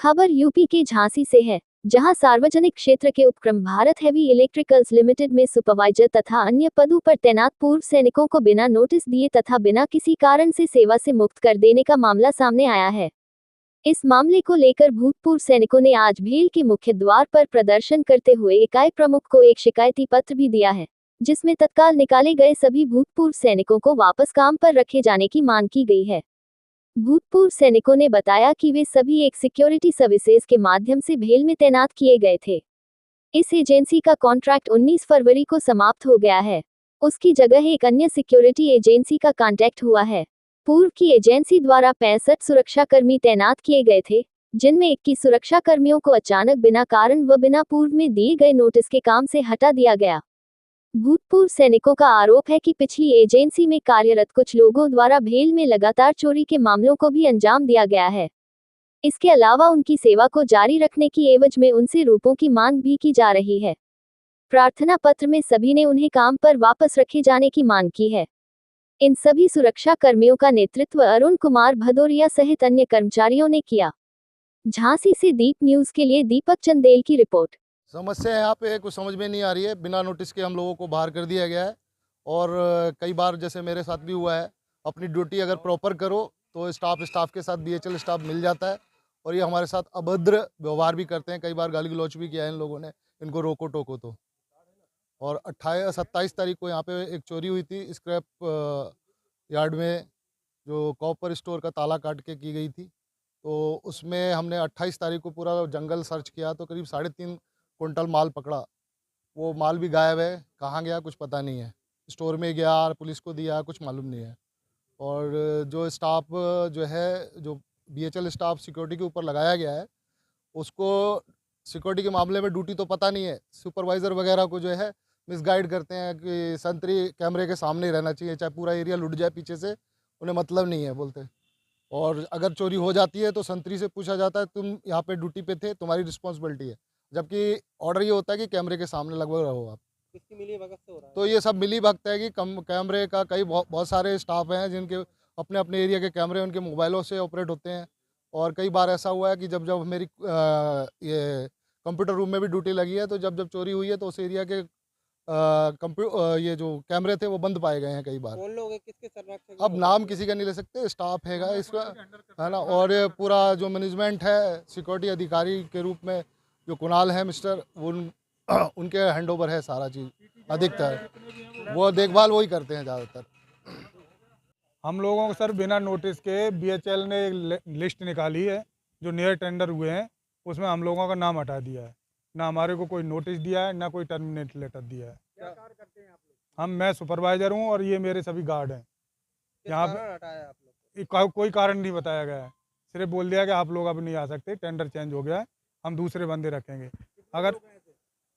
खबर यूपी के झांसी से है, जहां सार्वजनिक क्षेत्र के उपक्रम भारत हेवी इलेक्ट्रिकल्स लिमिटेड में सुपरवाइजर तथा अन्य पदों पर तैनात पूर्व सैनिकों को बिना नोटिस दिए तथा बिना किसी कारण से सेवा से मुक्त कर देने का मामला सामने आया है। इस मामले को लेकर भूतपूर्व सैनिकों ने आज भेल के मुख्य द्वार पर प्रदर्शन करते हुए इकाई प्रमुख को एक शिकायती पत्र भी दिया है, जिसमें तत्काल निकाले गए सभी भूतपूर्व सैनिकों को वापस काम पर रखे जाने की मांग की गई है। भूतपूर्व सैनिकों ने बताया कि वे सभी एक सिक्योरिटी सर्विसेज के माध्यम से भेल में तैनात किए गए थे। इस एजेंसी का कॉन्ट्रैक्ट 19 फरवरी को समाप्त हो गया है। उसकी जगह एक अन्य सिक्योरिटी एजेंसी का कॉन्टैक्ट हुआ है। पूर्व की एजेंसी द्वारा 65 सुरक्षाकर्मी तैनात किए गए थे, जिनमें 21 सुरक्षाकर्मियों को अचानक बिना कारण व बिना पूर्व में दिए गए नोटिस के काम से हटा दिया गया। भूतपूर्व सैनिकों का आरोप है कि पिछली एजेंसी में कार्यरत कुछ लोगों द्वारा भेल में लगातार चोरी के मामलों को भी अंजाम दिया गया है। इसके अलावा उनकी सेवा को जारी रखने की एवज में उनसे रुपयों की मांग भी की जा रही है। प्रार्थना पत्र में सभी ने उन्हें काम पर वापस रखे जाने की मांग की है। इन सभी सुरक्षा कर्मियों का नेतृत्व अरुण कुमार भदौरिया सहित अन्य कर्मचारियों ने किया। झांसी से दीप न्यूज के लिए दीपक चंदेल की रिपोर्ट। समस्या यहाँ पे कुछ समझ में नहीं आ रही है। बिना नोटिस के हम लोगों को बाहर कर दिया गया है और कई बार जैसे मेरे साथ भी हुआ है, अपनी ड्यूटी अगर प्रॉपर करो तो स्टाफ के साथ बीएचएल स्टाफ मिल जाता है और ये हमारे साथ अभद्र व्यवहार भी करते हैं। कई बार गाली गलौच भी किया है इन लोगों ने, इनको रोको टोको तो। और 27 तारीख को यहाँ पे एक चोरी हुई थी स्क्रैप यार्ड में, जो कॉपर स्टोर का ताला काट के की गई थी। तो उसमें हमने 28 तारीख को पूरा जंगल सर्च किया तो करीब 3.5 कुंटल माल पकड़ा। वो माल भी गायब है, कहाँ गया कुछ पता नहीं है। स्टोर में गया, पुलिस को दिया, कुछ मालूम नहीं है। और जो स्टाफ जो है, जो बीएचएल स्टाफ सिक्योरिटी के ऊपर लगाया गया है, उसको सिक्योरिटी के मामले में ड्यूटी तो पता नहीं है। सुपरवाइज़र वगैरह को जो है मिसगाइड करते हैं कि संतरी कैमरे के सामने ही रहना चाहिए, चाहे पूरा एरिया लुट जाए पीछे से, उन्हें मतलब नहीं है बोलते। और अगर चोरी हो जाती है तो संतरी से पूछा जाता है तुम यहाँ पे ड्यूटी पे थे, तुम्हारी रिस्पॉन्सिबिलिटी है, जबकि ऑर्डर ये होता है कि कैमरे के सामने लगभग रहो आप। किसकी मिली भगत से हो रहा है? तो ये सब मिली भगत है कि कैमरे का कई बहुत सारे स्टाफ हैं जिनके अपने अपने एरिया के कैमरे उनके मोबाइलों से ऑपरेट होते हैं। और कई बार ऐसा हुआ है कि जब जब मेरी ये कंप्यूटर रूम में भी ड्यूटी लगी है, तो जब जब चोरी हुई है तो उस एरिया के ये जो कैमरे थे वो बंद पाए गए हैं कई बार। कौन लोग हैं, किसके संरक्षक? अब नाम किसी का नहीं ले सकते, स्टाफ हैगा इसका, है ना। और ये पूरा जो मैनेजमेंट है सिक्योरिटी अधिकारी के रूप में जो कुणाल है मिस्टर, उनके हैंडओवर है सारा चीज़ अधिकतर। वो देखभाल वही करते हैं ज़्यादातर। हम लोगों को सर बिना नोटिस के बीएचएल ने एक लिस्ट निकाली है, जो नियर टेंडर हुए हैं उसमें हम लोगों का नाम हटा दिया है। ना हमारे को कोई नोटिस दिया है, ना कोई टर्मिनेट लेटर दिया है। क्या कार्य करते हैं आप लोग? मैं सुपरवाइजर हूँ और ये मेरे सभी गार्ड हैं। किस यहाँ कारण हटाया आप लोग? कोई कारण नहीं बताया गया है, सिर्फ बोल दिया कि आप लोग अब नहीं आ सकते, टेंडर चेंज हो गया है, हम दूसरे बंदे रखेंगे। अगर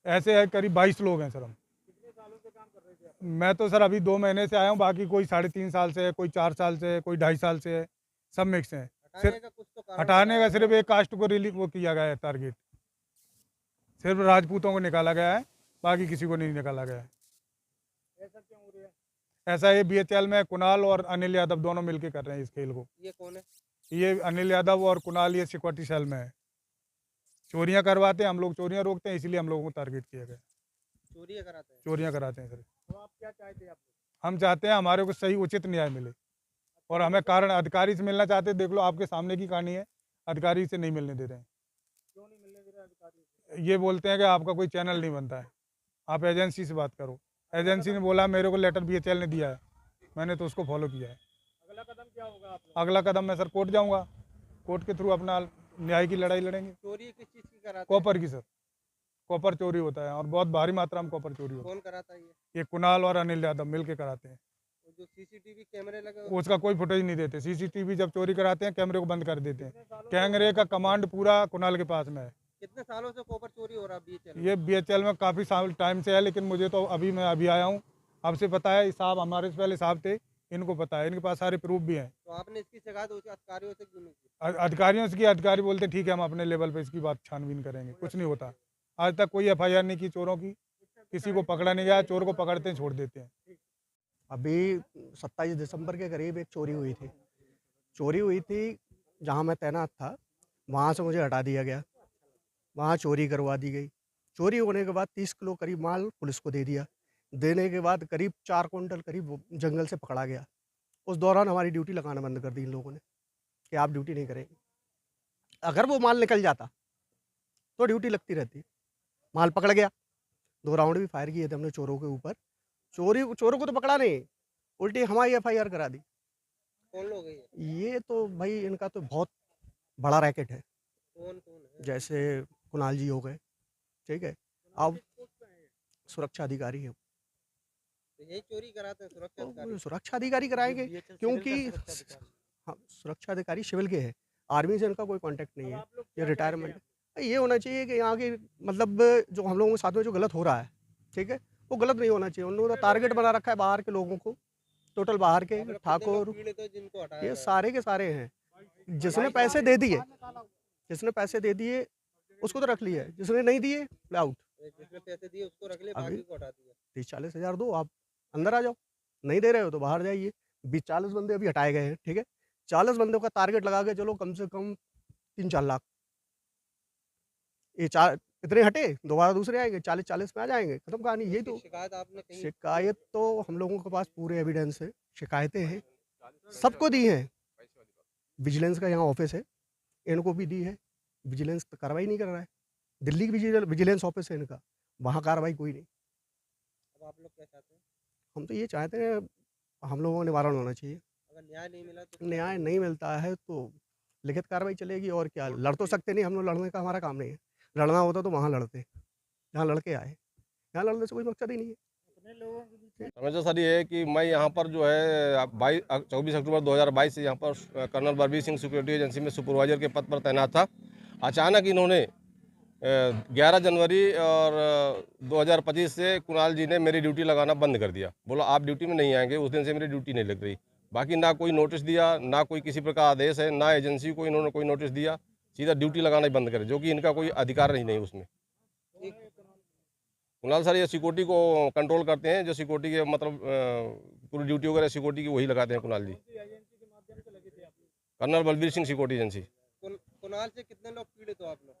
ऐसे है करीब 22 लोग हैं सर। हम कितने सालों से काम कर रहे थे आप? मैं तो सर अभी 2 महीने से आया हूँ, बाकी कोई 3.5 साल से है, कोई 4 साल से है, कोई 2.5 साल से है, सब मिक्स हैं। हटाने का कुछ तो कारण हटाने का बताया सिर्फ होगा। एक कास्ट को वो किया गया है टारगेट, सिर्फ राजपूतों को निकाला गया है, बाकी किसी को नहीं निकाला गया है। ऐसा क्यों हो रहा है? ऐसा ये बीएचएल में कुणाल और अनिल यादव दोनों मिलके कर रहे हैं इस खेल को। ये कौन है? ये अनिल यादव और कुणाल ये सिक्योरिटी सेल में है, चोरियां करवाते हैं, हम लोग चोरियां रोकते हैं, इसलिए हम लोगों को टारगेट किया गया। चोरियां कराते हैं? चोरियां कराते हैं सर। तो आप क्या चाहते हैं? आप लोग हम चाहते हैं हमारे को सही उचित न्याय मिले और हमें कारण अधिकारी से मिलना चाहते हैं। देख लो आपके सामने की कहानी है, अधिकारी से नहीं मिलने दे रहे हैं। क्यों नहीं मिलने दे रहे अधिकारी से? ये बोलते हैं कि आपका कोई चैनल नहीं बनता है, आप एजेंसी से बात करो। एजेंसी ने बोला मेरे को लेटर बीएचएल ने दिया है, मैंने तो उसको फॉलो किया है। अगला कदम क्या होगा आप लोग? अगला कदम मैं सर कोर्ट जाऊंगा, कोर्ट के थ्रू अपना न्याय की लड़ाई लड़ेंगे। चोरी किस चीज़ की कराते हैं? कॉपर की सर, कॉपर चोरी होता है और बहुत भारी मात्रा में कॉपर चोरी होता कौन कराता है ये? है। ये कुणाल और अनिल यादव मिल के कराते हैं। वो जो सीसीटीवी कैमरे लगे हुए हैं, उसका कोई फुटेज नहीं देते, सीसीटीवी जब चोरी कराते हैं कैमरे को बंद कर देते हैं। कितने सालों कैमरे का कमांड पूरा कुणाल के पास में है। कितने सालों से कॉपर चोरी हो रहा है बीएचएल? ये बीएचएल में काफ़ी साल टाइम से है, लेकिन मुझे तो मैं अभी आया हूँ, आपसे पता है। साहब हमारे से पहले साहब थे, इनको पता है, इनके पास सारे प्रूफ भी हैं। तो आपने इसकी शिकायत उस अधिकारियों से क्यों नहीं की? अधिकारियों से की, अधिकारी बोलते ठीक है हम अपने लेवल पे इसकी बात छानबीन करेंगे, कुछ नहीं होता। आज तक कोई एफआईआर नहीं की चोरों की, किसी को पकड़ा नहीं गया, चोर को पकड़ते हैं छोड़ देते हैं। अभी 27 दिसंबर के करीब एक चोरी हुई थी जहाँ मैं तैनात था। वहाँ से मुझे हटा दिया गया, वहाँ चोरी करवा दी गई। चोरी होने के बाद 30 किलो करीब माल पुलिस को दे दिया। देने के बाद करीब 4 क्विंटल करीब वो जंगल से पकड़ा गया। उस दौरान हमारी ड्यूटी लगाना बंद कर दी इन लोगों ने कि आप ड्यूटी नहीं करेंगे। अगर वो माल निकल जाता तो ड्यूटी लगती रहती। माल पकड़ गया, 2 राउंड भी फायर किए थे हमने चोरों के ऊपर। चोरों को तो पकड़ा नहीं, उल्टी हमारी FIR करा दी। कौन लोग हैं ये? ये तो भाई इनका तो बहुत बड़ा रैकेट है। कौन कौन है? जैसे कुणाल जी हो गए, ठीक है। अब सुरक्षा अधिकारी है, तो यही चोरी कराते हैं सुरक्षा तो अधिकारी? सुरक्षा अधिकारी कराएंगे क्योंकि हाँ, सुरक्षा अधिकारी सिविल के हैं, आर्मी से इनका कोई कांटेक्ट नहीं है, ये रिटायरमेंट। ये होना चाहिए कि यहाँ के मतलब जो हम लोगों के साथ में जो गलत हो रहा है, ठीक है, वो गलत नहीं होना चाहिए। उन लोगों ने टारगेट बना रखा है बाहर के लोगों को, टोटल बाहर के आप लोग कितने लोग ठाकुर, पीड़ित हैं जिनको हटाया ये गया? सारे के सारे हैं। जिसने पैसे दे दिए, उसको तो रख लिया है, जिसने नहीं दिए आउट। जिसने पैसे दिए उसको रख लिया, अभी- बाकी को हटा दिया। 30-40 हज़ार दो, आप अंदर आ जाओ। नहीं दे रहे हो तो बाहर जाइए। 20-40 बंदे अभी हटाए गए हैं, ठीक है। 40 बंदों का टारगेट लगा के चलो, कम से कम 3-4 लाख। ये चार इतने हटे, दोबारा दूसरे आएंगे, 40-40 में आ जाएंगे, खत्म कहानी। यही इसकी तो शिकायत आपने कहीं? शिकायत तो हम लोगों के पास पूरे एविडेंस है, शिकायतें हैं, सबको दी हैं। विजिलेंस का यहाँ ऑफिस है, इनको भी दी है। विजिलेंस तो कार्रवाई नहीं कर रहा है। दिल्ली की विजिलेंस ऑफिस है इनका, वहाँ कार्रवाई कोई नहीं। अब आप लोग क्या चाहते हैं? हम तो ये चाहते हैं, हम लोगों को निवारण होना चाहिए। अगर न्याय नहीं मिला तो? न्याय नहीं मिलता है तो लिखित कार्रवाई चलेगी, और क्या। लड़ तो सकते नहीं, हम लोग लड़ने का हमारा काम नहीं है। लड़ना होता तो वहाँ लड़ते, यहाँ लड़के आए, यहाँ लड़ने से कोई मकसद ही नहीं है। समस्या सर ये है कि मैं यहाँ पर जो है 24 अक्टूबर 2022 से यहाँ पर colonel Balbir Singh security agency में सुपरवाइजर के पद पर तैनात था। अचानक इन्होंने 11 जनवरी और 2025 से कुणाल जी ने मेरी ड्यूटी लगाना बंद कर दिया। बोला आप ड्यूटी में नहीं आएंगे। उस दिन से मेरी ड्यूटी नहीं लग रही। बाकी ना कोई नोटिस दिया, ना कोई किसी प्रकार आदेश है, ना एजेंसी को इन्होंने कोई नोटिस दिया, सीधा ड्यूटी लगाना ही बंद करे, जो कि इनका कोई अधिकार नहीं उसमें। कुणाल सर ये सिक्योरिटी को कंट्रोल करते हैं, जो सिक्योरिटी के मतलब पूरी ड्यूटी वगैरह सिक्योरिटी की वही लगाते हैं Kunal ji. Colonel Balbir Singh security agency. Kunal से कितने लोग पीड़ित हो आप लोग?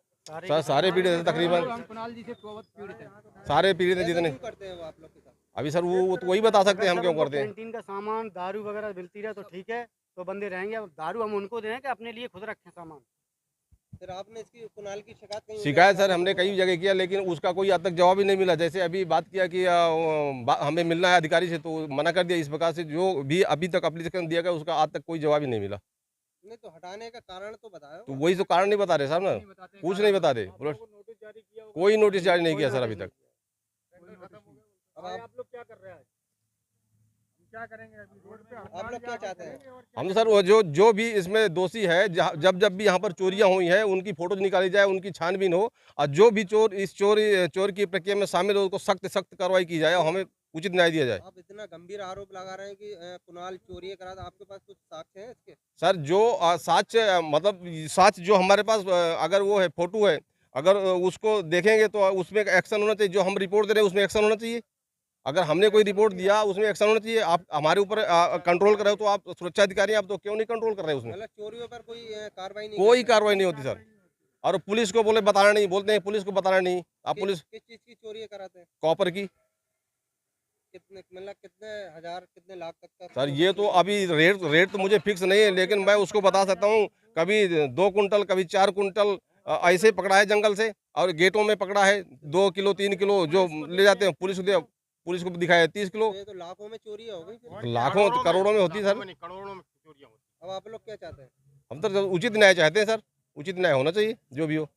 सर सारे पीड़ित हैं तकरीबन, कुणाल जी से बहुत पीड़ित हैं। सारे पीड़ित हैं जितने। क्यों करते हैं वो आप लोग के साथ? अभी सर वो तो वही बता सकते हैं हम क्यों करते हैं। कैंटीन का सामान, दारू वगैरह मिलती रहे तो ठीक है, तो बंदे रहेंगे। अब दारू हम उनको दें कि अपने लिए खुद रखें सामान। फिर आपने इसकी कुणाल की शिकायत कहीं? शिकायत सर हमने कई जगह किया, लेकिन उसका कोई आज तक जवाब ही नहीं मिला। जैसे अभी बात किया कि हमें मिलना है अधिकारी से, तो मना कर दिया। इस प्रकार से जो भी अभी तक एप्लीकेशन दिया गया उसका आज तक कोई जवाब ही नहीं मिला। नहीं तो हटाने का कारण तो बताओ। तो वही तो कारण नहीं बता रहे साहब ना, कुछ नहीं बता रहे। कोई नोटिस जारी नहीं किया सर अभी तक। अब आप लोग क्या कर रहे हैं? क्या करेंगे अभी रोड पे? आप लोग क्या चाहते हैं? हम तो सर वो जो भी इसमें दोषी है, जब भी यहाँ पर चोरियां हुई हैं उनकी फोटोज निकाली जाए, उनकी छानबीन हो, और जो भी चोर इस चोर की प्रक्रिया में शामिल हो उसको सख्त कार्रवाई की जाए और हमें उचित न्याय दिया जाए। आप इतना गंभीर आरोप लगा रहे हैं कि कुणाल चोरी करा था, आपके पास कुछ साक्ष्य हैं इसके? सर जो साक्ष्य मतलब साक्ष्य जो हमारे पास अगर वो है फोटो है, अगर उसको देखेंगे तो उसमें एक्शन होना चाहिए। जो हम रिपोर्ट दे रहे हैं उसमें एक्शन होना चाहिए। अगर हमने कोई रिपोर्ट दिया उसमें एक्शन होना चाहिए। आप हमारे ऊपर कंट्रोल कर रहे हो तो आप सुरक्षा अधिकारी हैं, आप तो क्यों नहीं कंट्रोल कर रहे हैं उसमें? मतलब चोरियों पर कोई कार्रवाई नहीं? कोई कार्रवाई नहीं होती सर। और पुलिस को बोले बताना नहीं, बोलते हैं पुलिस को बताना नहीं। आप पुलिस किस चीज की चोरी कराते हैं? कॉपर की। कितने मतलब कितने हजार कितने लाख तक का? सर ये तो अभी रेट तो मुझे फिक्स नहीं है, लेकिन मैं उसको बता सकता हूँ। कभी 2 कुंटल, कभी 4 कुंटल ऐसे पकड़ा है जंगल से, और गेटों में पकड़ा है 2 किलो 3 किलो जो ले जाते हैं। पुलिस को दिखाया 30 किलो। ये तो लाखों में चोरी हो गई फिर। लाखों करोड़ों में होती है सर। अब आप लोग क्या चाहते हैं? हम तो उचित न्याय चाहते हैं सर, उचित न्याय होना चाहिए जो भी हो।